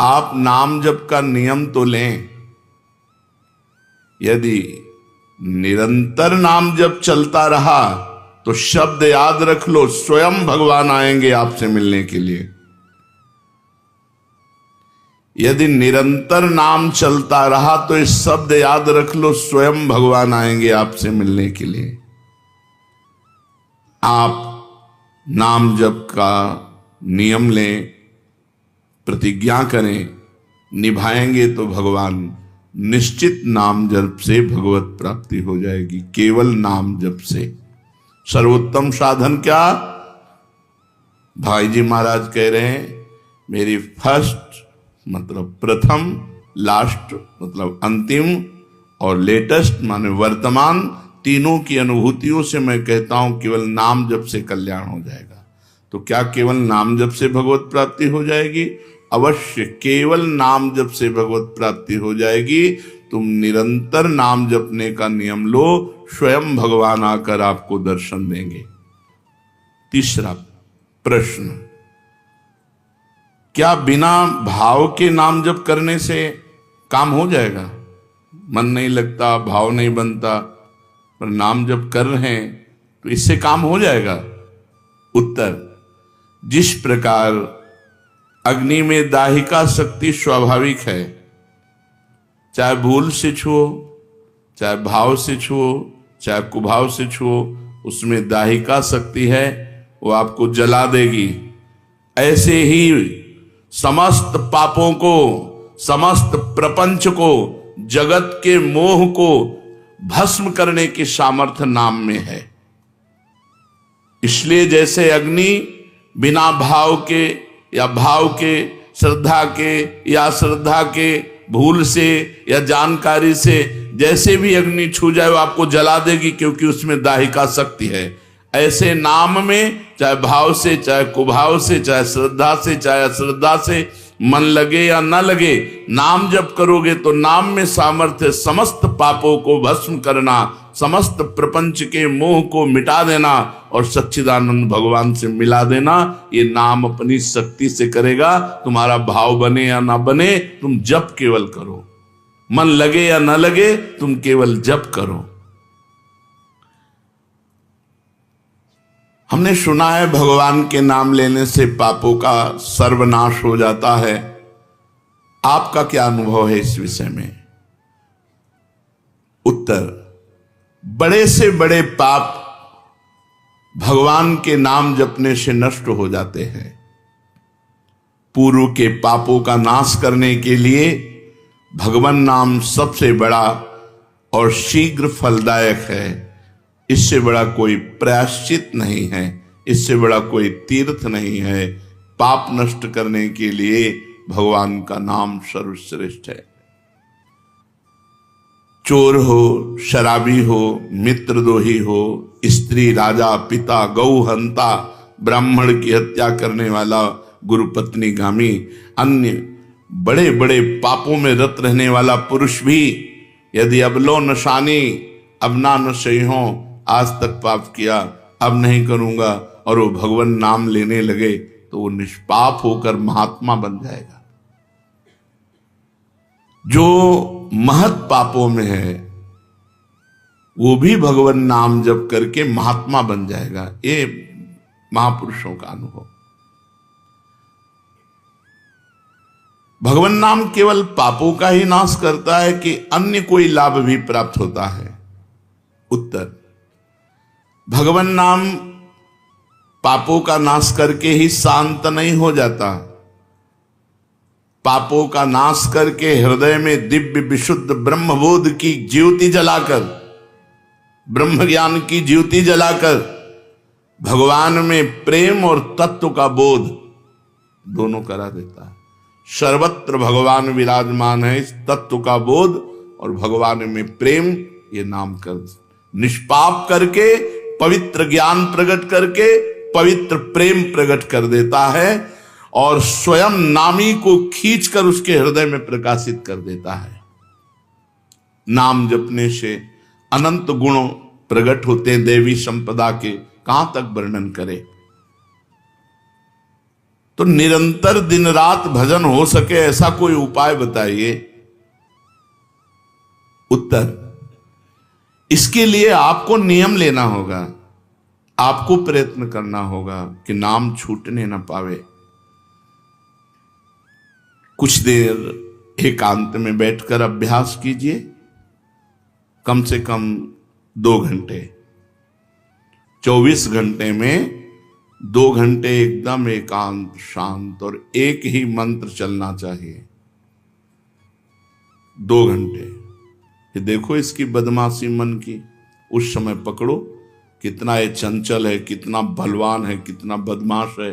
आप नाम जप का नियम तो लें। यदि निरंतर नाम जप चलता रहा तो शब्द याद रख लो, स्वयं भगवान आएंगे आपसे मिलने के लिए। यदि निरंतर नाम चलता रहा तो इस शब्द याद रख लो, स्वयं भगवान आएंगे आपसे मिलने के लिए। आप नाम जप का नियम लें, प्रतिज्ञा करें, निभाएंगे तो भगवान निश्चित नाम जप से भगवत प्राप्ति हो जाएगी। केवल नाम जप से। सर्वोत्तम साधन क्या? भाई जी महाराज कह रहे हैं, मेरी फर्स्ट मतलब प्रथम, लास्ट मतलब अंतिम, और लेटेस्ट माने वर्तमान, तीनों की अनुभूतियों से मैं कहता हूं केवल नाम जप से कल्याण हो जाएगा। तो क्या केवल नाम जप से भगवत प्राप्ति हो जाएगी? अवश्य केवल नाम जप से भगवत प्राप्ति हो जाएगी। तुम निरंतर नाम जपने का नियम लो, स्वयं भगवान आकर आपको दर्शन देंगे। तीसरा प्रश्न, क्या बिना भाव के नाम जप करने से काम हो जाएगा? मन नहीं लगता, भाव नहीं बनता, पर नाम जप कर रहे हैं तो इससे काम हो जाएगा? उत्तर, जिस प्रकार अग्नि में दाहिका शक्ति स्वाभाविक है, चाहे भूल से छुओ, चाहे भाव से छुओ, चाहे कुभाव से छुओ, उसमें दाहिका शक्ति है, वो आपको जला देगी। ऐसे ही समस्त पापों को, समस्त प्रपंच को, जगत के मोह को भस्म करने की सामर्थ्य नाम में है। इसलिए जैसे अग्नि बिना भाव के या भाव के, श्रद्धा के या श्रद्धा के, भूल से या जानकारी से, जैसे भी अग्नि छू जाए वो आपको जला देगी, क्योंकि उसमें दाहिका शक्ति है। ऐसे नाम में चाहे भाव से, चाहे कुभाव से, चाहे श्रद्धा से, चाहे अश्रद्धा से, मन लगे या न लगे, नाम जप करोगे तो नाम में सामर्थ्य समस्त पापों को भस्म करना, समस्त प्रपंच के मोह को मिटा देना और सच्चिदानंद भगवान से मिला देना। ये नाम अपनी शक्ति से करेगा। तुम्हारा भाव बने या ना बने, तुम जप केवल करो। मन लगे या न लगे, तुम केवल जप करो। हमने सुना है भगवान के नाम लेने से पापों का सर्वनाश हो जाता है। आपका क्या अनुभव है इस विषय में? उत्तर, बड़े से बड़े पाप भगवान के नाम जपने से नष्ट हो जाते हैं। पूर्व के पापों का नाश करने के लिए भगवान नाम सबसे बड़ा और शीघ्र फलदायक है। इससे बड़ा कोई प्रायश्चित नहीं है, इससे बड़ा कोई तीर्थ नहीं है। पाप नष्ट करने के लिए भगवान का नाम सर्वश्रेष्ठ है। चोर हो, शराबी हो, मित्रद्रोही हो, स्त्री, राजा, पिता, गौ हंता, ब्राह्मण की हत्या करने वाला, गुरुपत्नी गामी, अन्य बड़े बड़े पापों में रत रहने वाला पुरुष भी यदि अब लो नशानी, अब ना नशे हो, आज तक पाप किया, अब नहीं करूंगा, और वो भगवान नाम लेने लगे तो वो निष्पाप होकर महात्मा बन जाएगा। जो महत पापों में है वो भी भगवान नाम जप करके महात्मा बन जाएगा। ये महापुरुषों का अनुभव। भगवान नाम केवल पापों का ही नाश करता है कि अन्य कोई लाभ भी प्राप्त होता है? उत्तर, भगवान नाम पापों का नाश करके ही शांत नहीं हो जाता। पापों का नाश करके हृदय में दिव्य विशुद्ध ब्रह्मबोध की ज्योति जलाकर, ब्रह्म ज्ञान की ज्योति जलाकर भगवान में प्रेम और तत्व का बोध दोनों करा देता है। सर्वत्र भगवान विराजमान है। इस तत्व का बोध और भगवान में प्रेम, ये नाम कर निष्पाप करके, पवित्र ज्ञान प्रकट करके पवित्र प्रेम प्रकट कर देता है और स्वयं नामी को खींचकर उसके हृदय में प्रकाशित कर देता है। नाम जपने से अनंत गुण प्रकट होते हैं देवी संपदा के, कहां तक वर्णन करें। तो निरंतर दिन रात भजन हो सके ऐसा कोई उपाय बताइए। उत्तर, इसके लिए आपको नियम लेना होगा, आपको प्रयत्न करना होगा कि नाम छूटने ना पावे। कुछ देर एकांत में बैठकर अभ्यास कीजिए, कम से कम 2 घंटे। 24 घंटे में 2 घंटे एकदम एकांत शांत और एक ही मंत्र चलना चाहिए। 2 घंटे। ये देखो इसकी बदमाशी मन की, उस समय पकड़ो कितना ये चंचल है, कितना बलवान है, कितना बदमाश है।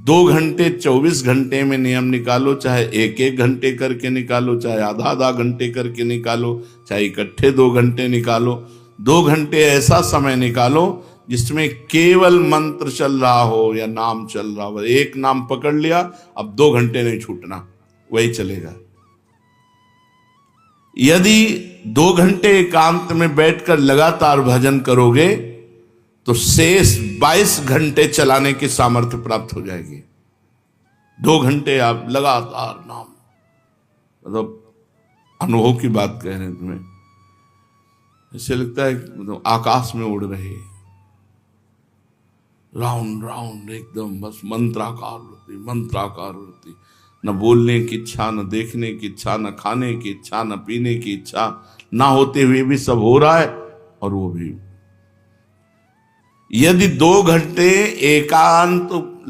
2 घंटे 24 घंटे में नियम निकालो, चाहे 1-1 घंटे करके निकालो, चाहे आधा-आधा घंटे करके निकालो, चाहे इकट्ठे 2 घंटे निकालो। 2 घंटे ऐसा समय निकालो जिसमें केवल मंत्र चल रहा हो या नाम चल रहा हो। एक नाम पकड़ लिया, अब 2 घंटे नहीं छूटना, वही चलेगा। यदि 2 घंटे एकांत में बैठकर लगातार भजन करोगे तो शेष 22 घंटे चलाने की सामर्थ्य प्राप्त हो जाएगी। 2 घंटे आप लगातार नाम, मतलब अनुभव की बात कह रहे हैं तुम्हें, ऐसे लगता है मतलब आकाश में उड़ रहे, राउंड राउंड एकदम, बस मंत्राकार होती, मंत्राकार होती। न बोलने की इच्छा, न देखने की इच्छा, न खाने की इच्छा, न पीने की इच्छा, ना होते हुए भी सब हो रहा है। और वो भी यदि 2 घंटे एकांत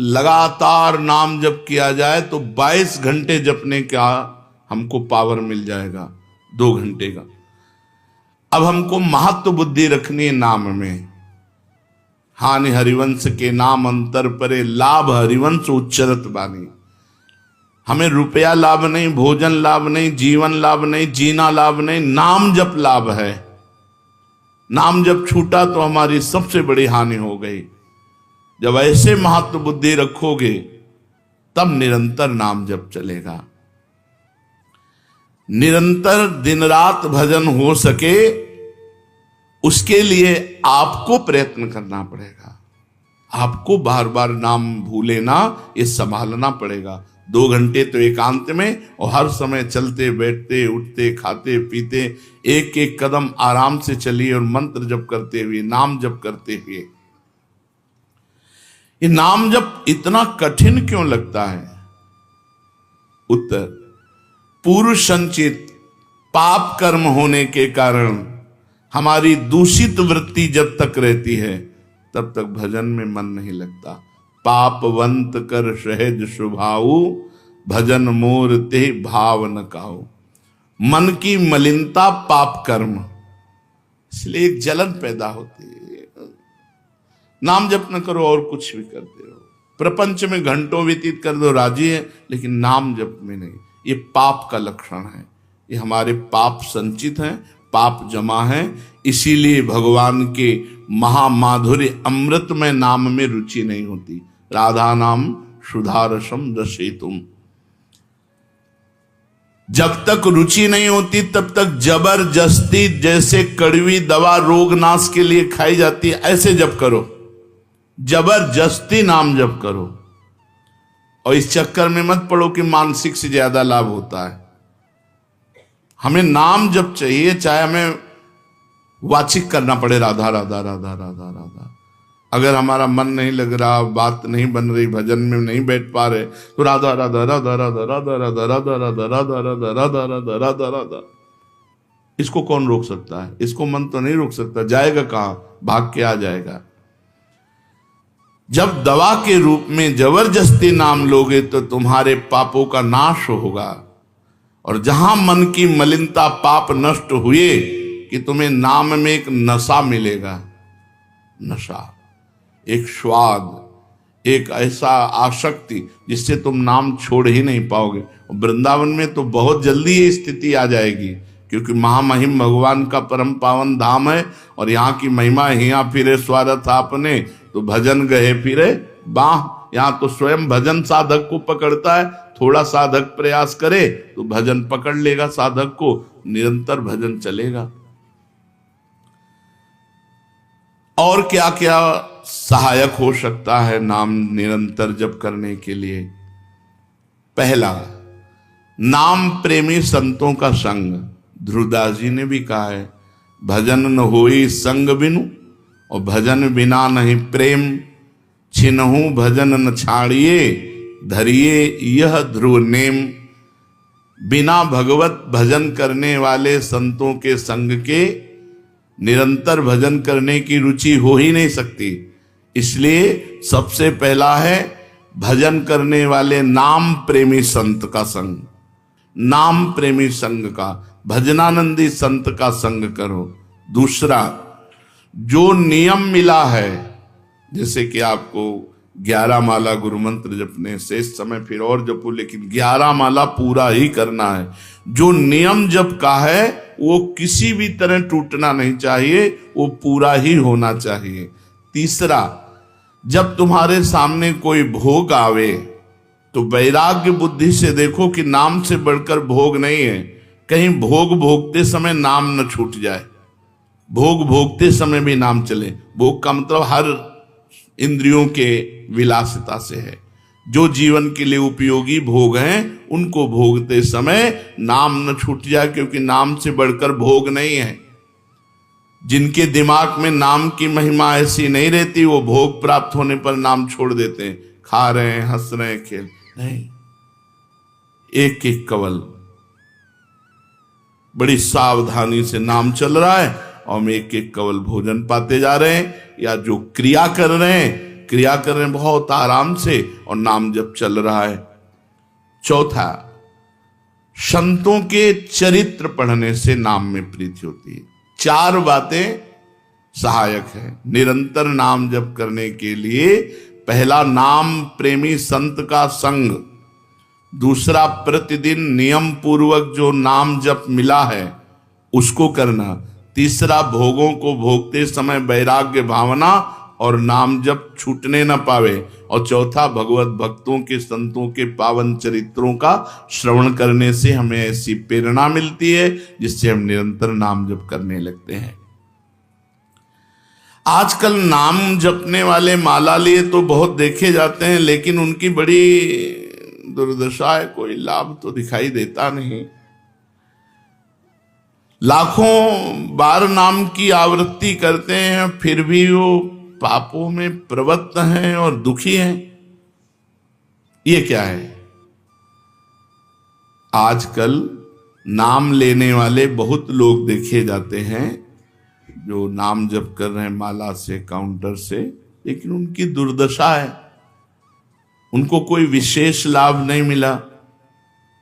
लगातार नाम जप किया जाए तो 22 घंटे जपने का हमको पावर मिल जाएगा 2 घंटे का। अब हमको महत्व बुद्धि रखनी है नाम में। हानि हरिवंश के नाम अंतर परे, लाभ हरिवंश उच्चरत बानी। हमें रुपया लाभ नहीं, भोजन लाभ नहीं, जीवन लाभ नहीं, जीना लाभ नहीं, नाम जप लाभ है। नाम जब छूटा तो हमारी सबसे बड़ी हानि हो गई। जब ऐसे महत्व बुद्धि रखोगे तब निरंतर नाम जप चलेगा। निरंतर दिन रात भजन हो सके उसके लिए आपको प्रयत्न करना पड़ेगा। आपको बार बार नाम भूले ना, ये संभालना पड़ेगा। 2 घंटे तो एकांत में, और हर समय चलते बैठते उठते खाते पीते एक एक कदम आराम से चलिए और मंत्र जप करते हुए, नाम जप करते हुए। ये नाम जप इतना कठिन क्यों लगता है? उत्तर, पूर्व संचित पाप कर्म होने के कारण हमारी दूषित वृत्ति जब तक रहती है तब तक भजन में मन नहीं लगता। पापवंत कर सहज स्वभाव, भजन मोर ते भाव न काऊ। मन की मलिनता पाप कर्म, इसलिए एक जलन पैदा होती है। नाम जप न करो और कुछ भी करते रहो, प्रपंच में घंटों व्यतीत कर दो, राजी है, लेकिन नाम जप में नहीं। ये पाप का लक्षण है। ये हमारे पाप संचित हैं, पाप जमा है। इसीलिए भगवान के महामाधुर्य अमृतमय नाम में रुचि नहीं होती। राधा नाम सुधारसम रसेतुम। जब तक रुचि नहीं होती तब तक जबरदस्ती, जैसे कड़वी दवा रोग नाश के लिए खाई जाती है, ऐसे जप करो, जबरदस्ती नाम जप करो। और इस चक्कर में मत पड़ो कि मानसिक से ज्यादा लाभ होता है। हमें नाम जप चाहिए, चाहे हमें वाचिक करना पड़े, राधा राधा राधा राधा राधा। अगर हमारा मन नहीं लग रहा, बात नहीं बन रही, भजन में नहीं बैठ पा रहे, तो राधा राधा राधा राधा राधा राधा राधा राधा राधा राधा राधा राधा राधा राधा। इसको कौन रोक सकता है? इसको मन तो नहीं रोक सकता। जाएगा कहां? भाग के आ जाएगा। जब दवा के रूप में जबरदस्ती नाम लोगे तो तुम्हारे पापों का नाश होगा। और जहां मन की मलिनता पाप नष्ट हुए कि तुम्हें नाम में एक नशा मिलेगा, नशा, एक स्वाद, एक ऐसा आसक्ति जिससे तुम नाम छोड़ ही नहीं पाओगे। वृंदावन में तो बहुत जल्दी ये स्थिति आ जाएगी, क्योंकि महामहिम भगवान का परम पावन धाम है। और यहाँ की महिमा, हिया फिरे स्वार्थ आपने, तो भजन गए फिरे बाह। यहाँ तो स्वयं भजन साधक को पकड़ता है। थोड़ा साधक प्रयास करे तो भजन पकड़ लेगा साधक को, निरंतर भजन चलेगा। और क्या क्या सहायक हो सकता है नाम निरंतर जप करने के लिए? पहला, नाम प्रेमी संतों का संग। ध्रुवदास जी ने भी कहा है, भजन न होई संग बिनु और भजन बिना नहीं प्रेम, छिनहु भजन न छाड़िए धरिए यह ध्रुव नेम। बिना भगवत भजन करने वाले संतों के संग के निरंतर भजन करने की रुचि हो ही नहीं सकती। इसलिए सबसे पहला है भजन करने वाले नाम प्रेमी संत का संग। नाम प्रेमी संग का, भजनानंदी संत का संग करो। दूसरा, जो नियम मिला है, जैसे कि आपको 11 माला गुरु मंत्र जपने से इस समय फिर और जपो, लेकिन 11 माला पूरा ही करना है। जो नियम जप का है वो किसी भी तरह टूटना नहीं चाहिए, वो पूरा ही होना चाहिए। तीसरा, जब तुम्हारे सामने कोई भोग आवे तो वैराग्य बुद्धि से देखो कि नाम से बढ़कर भोग नहीं है। कहीं भोग भोगते समय नाम न छूट जाए। भोग भोगते समय भी नाम चले। भोग का मतलब हर इंद्रियों के विलासिता से है। जो जीवन के लिए उपयोगी भोग हैं उनको भोगते समय नाम न छूट जाए, क्योंकि नाम से बढ़कर भोग नहीं है। जिनके दिमाग में नाम की महिमा ऐसी नहीं रहती, वो भोग प्राप्त होने पर नाम छोड़ देते हैं। खा रहे हैं, हंस रहे हैं, खेल नहीं, एक एक कवल बड़ी सावधानी से नाम चल रहा है और हम एक एक कवल भोजन पाते जा रहे हैं, या जो क्रिया कर रहे हैं बहुत आराम से और नाम जब चल रहा है। चौथा, संतों के चरित्र पढ़ने से नाम में प्रीति होती है। 4 बातें सहायक है निरंतर नाम जप करने के लिए। पहला, नाम प्रेमी संत का संग। दूसरा, प्रतिदिन नियम पूर्वक जो नाम जप मिला है उसको करना। तीसरा, भोगों को भोगते समय वैराग्य भावना और नाम जप छूटने न पावे। और चौथा, भगवत भक्तों के संतों के पावन चरित्रों का श्रवण करने से हमें ऐसी प्रेरणा मिलती है जिससे हम निरंतर नाम जप करने लगते हैं। आजकल नाम जपने वाले माला लिए तो बहुत देखे जाते हैं, लेकिन उनकी बड़ी दुर्दशा है, कोई लाभ तो दिखाई देता नहीं। लाखों बार नाम की आवृत्ति करते हैं, फिर भी वो पापों में प्रवृत्त हैं और दुखी हैं। ये क्या है? आजकल नाम लेने वाले बहुत लोग देखे जाते हैं जो नाम जप कर रहे हैं माला से, काउंटर से, लेकिन उनकी दुर्दशा है। उनको कोई विशेष लाभ नहीं मिला,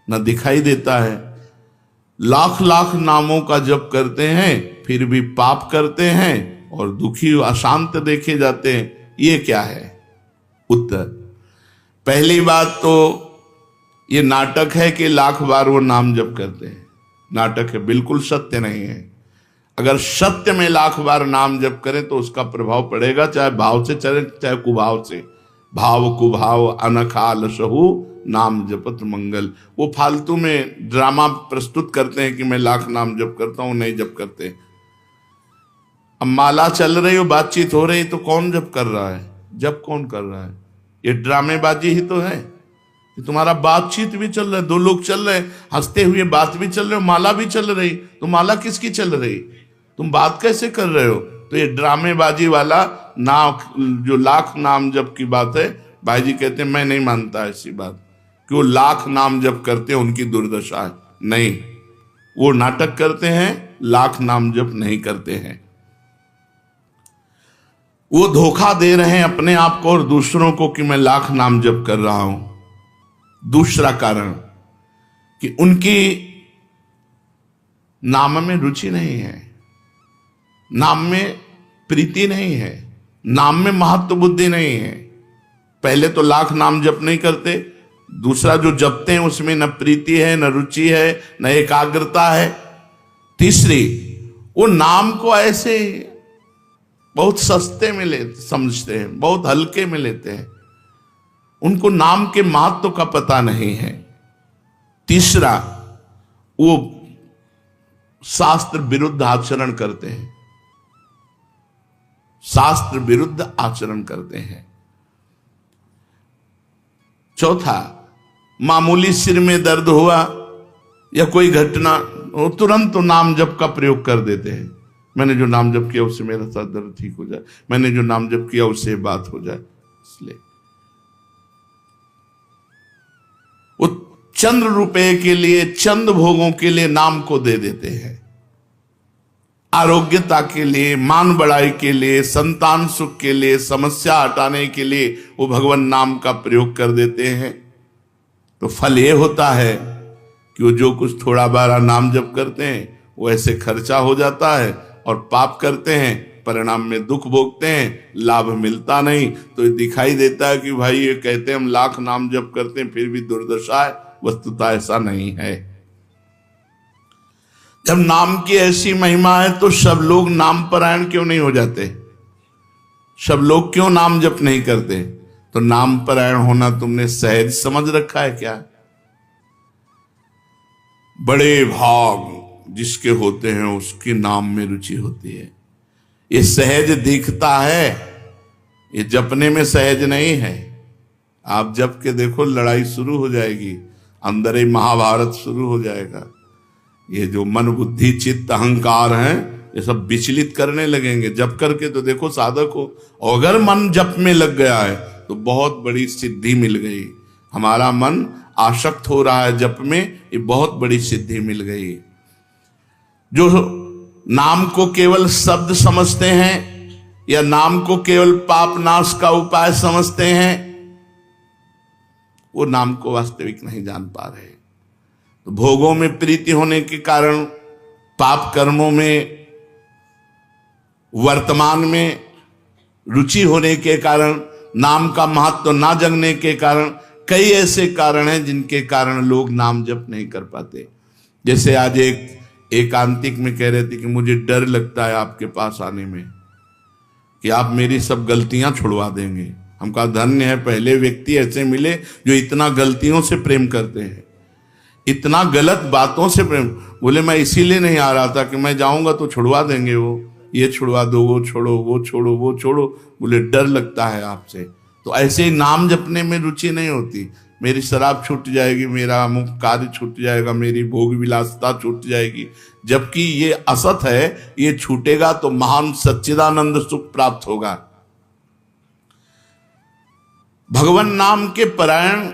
न दिखाई देता है। लाख लाख नामों का जप करते हैं फिर भी पाप करते हैं और दुखी अशांत देखे जाते हैं। ये क्या है? उत्तर, पहली बात तो ये नाटक है कि लाख बार वो नाम जप करते हैं। नाटक है, बिल्कुल सत्य नहीं है। अगर सत्य में लाख बार नाम जप करें तो उसका प्रभाव पड़ेगा, चाहे भाव से चले चाहे कुभाव से। भाव कुभाव अनखाल सहु नाम जपत मंगल। वो फालतू में ड्रामा प्रस्तुत करते हैं कि मैं लाख नाम जप करता हूं, नहीं जप करते। अब माला चल रही हो, बातचीत हो रही, तो कौन जप कर रहा है? जप कौन कर रहा है? ये ड्रामेबाजी ही तो है। तुम्हारा बातचीत भी चल रहा है, 2 लोग चल रहे हैं, हंसते हुए बात भी चल रहे हो, माला भी चल रही, तो माला किसकी चल रही? तुम बात कैसे कर रहे हो? तो ये ड्रामेबाजी वाला जो लाख नाम जप की बात है, भाई जी कहते हैं मैं नहीं मानता ऐसी बात कि वो लाख नाम जप करते हैं उनकी दुर्दशा है। नहीं, वो नाटक करते हैं, लाख नाम जप नहीं करते हैं। वो धोखा दे रहे हैं अपने आप को और दूसरों को कि मैं लाख नाम जप कर रहा हूं। दूसरा कारण कि उनकी नाम में रुचि नहीं है, नाम में प्रीति नहीं है, नाम में महत्व बुद्धि नहीं है। पहले तो लाख नाम जप नहीं करते, दूसरा जो जपते हैं उसमें न प्रीति है, न रुचि है, न एकाग्रता है। तीसरी, वो नाम को ऐसे बहुत सस्ते में समझते हैं, बहुत हल्के में लेते हैं, उनको नाम के महत्व का पता नहीं है। तीसरा, वो शास्त्र विरुद्ध आचरण करते हैं। शास्त्र विरुद्ध आचरण करते हैं। चौथा, मामूली सिर में दर्द हुआ या कोई घटना, वो तुरंत तो नाम जप का प्रयोग कर देते हैं। मैंने जो नाम जप किया उससे मेरा सर दर्द ठीक हो जाए, मैंने जो नाम जप किया उससे बात हो जाए। इसलिए वो चंद रुपए के लिए, चंद भोगों के लिए नाम को दे देते हैं। आरोग्यता के लिए, मान बढ़ाई के लिए, संतान सुख के लिए, समस्या हटाने के लिए वो भगवान नाम का प्रयोग कर देते हैं। तो फल ये होता है कि वो जो कुछ थोड़ा बारा नाम जप करते हैं वो ऐसे खर्चा हो जाता है, और पाप करते हैं परिणाम में दुख भोगते हैं, लाभ मिलता नहीं। तो ये दिखाई देता है कि भाई ये कहते हैं हम लाख नाम जप करते हैं फिर भी दुर्दशा है। वस्तुतः ऐसा नहीं है। जब नाम की ऐसी महिमा है तो सब लोग नाम परायण क्यों नहीं हो जाते? सब लोग क्यों नाम जप नहीं करते? तो नाम परायण होना तुमने सहज समझ रखा है क्या? बड़े भाग जिसके होते हैं उसके नाम में रुचि होती है। ये सहज दिखता है, ये जपने में सहज नहीं है। आप जप के देखो लड़ाई शुरू हो जाएगी, अंदर ही महाभारत शुरू हो जाएगा। ये जो मन बुद्धि चित्त अहंकार हैं ये सब विचलित करने लगेंगे। जप करके तो देखो साधक हो, अगर मन जप में लग गया है तो बहुत बड़ी सिद्धि मिल गई। हमारा मन आसक्त हो रहा है जप में, ये बहुत बड़ी सिद्धि मिल गई। जो नाम को केवल शब्द समझते हैं या नाम को केवल पाप नाश का उपाय समझते हैं, वो नाम को वास्तविक नहीं जान पा रहे। तो भोगों में प्रीति होने के कारण, पाप कर्मों में वर्तमान में रुचि होने के कारण, नाम का महत्व ना जगने के कारण, कई ऐसे कारण हैं जिनके कारण लोग नाम जप नहीं कर पाते। जैसे आज एक एकांतिक में कह रहे थे कि मुझे डर लगता है आपके पास आने में कि आप मेरी सब गलतियां छुड़वा देंगे। हम कहा धन्य है, पहले व्यक्ति ऐसे मिले जो इतना गलतियों से प्रेम करते हैं, इतना गलत बातों से प्रेम। बोले मैं इसीलिए नहीं आ रहा था कि मैं जाऊंगा तो छुड़वा देंगे, वो ये छुड़वा दो, वो छोड़ो, वो छोड़ो, वो छोड़ो। बोले डर लगता है आपसे। तो ऐसे ही नाम जपने में रुचि नहीं होती। मेरी शराब छूट जाएगी, मेरा अमुक कार्य छूट जाएगा, मेरी भोग विलासता छूट जाएगी। जबकि ये असत है, ये छूटेगा तो महान सच्चिदानंद सुख प्राप्त होगा। भगवान नाम के परायण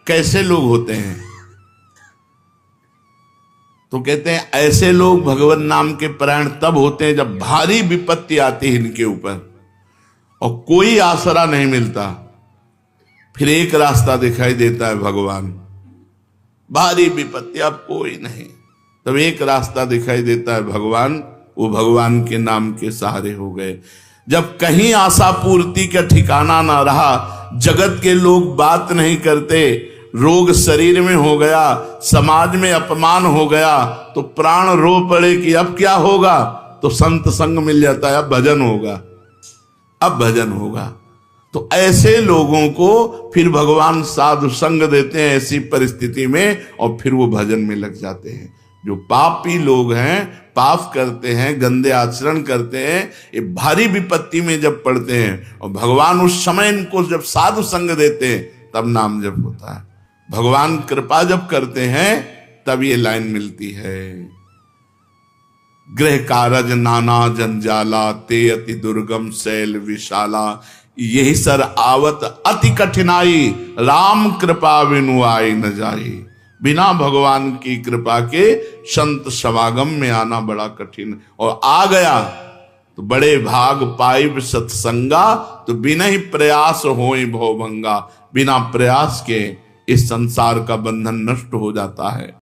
कैसे लोग होते हैं? तो कहते हैं ऐसे लोग भगवान नाम के परायण तब होते हैं जब भारी विपत्ति आती है इनके ऊपर और कोई आसरा नहीं मिलता। फिर एक रास्ता दिखाई देता है भगवान। भारी विपत्ति, अब कोई नहीं, तब एक रास्ता दिखाई देता है भगवान। वो भगवान के नाम के सहारे हो गए। जब कहीं आशा पूर्ति का ठिकाना ना रहा, जगत के लोग बात नहीं करते, रोग शरीर में हो गया, समाज में अपमान हो गया, तो प्राण रो पड़े कि अब क्या होगा? तो संत संग मिल जाता है, अब भजन होगा, अब भजन होगा। तो ऐसे लोगों को फिर भगवान साधु संग देते हैं ऐसी परिस्थिति में, और फिर वो भजन में लग जाते हैं। जो पापी लोग हैं, पाप करते हैं, गंदे आचरण करते हैं, ये भारी विपत्ति में जब पड़ते हैं और भगवान उस समय इनको जब साधु संग देते हैं तब नाम जप होता है। भगवान कृपा जब करते हैं तब ये लाइन मिलती है। गृह कारज नाना जंजाला, ते अति दुर्गम शैल विशाला, यही सर आवत अति कठिनाई, राम कृपा बिनु आई न जाई। बिना भगवान की कृपा के संत समागम में आना बड़ा कठिन, और आ गया तो बड़े भाग पाइब सत्संगा, तो बिना ही प्रयास होई भवभंगा। बिना प्रयास के इस संसार का बंधन नष्ट हो जाता है।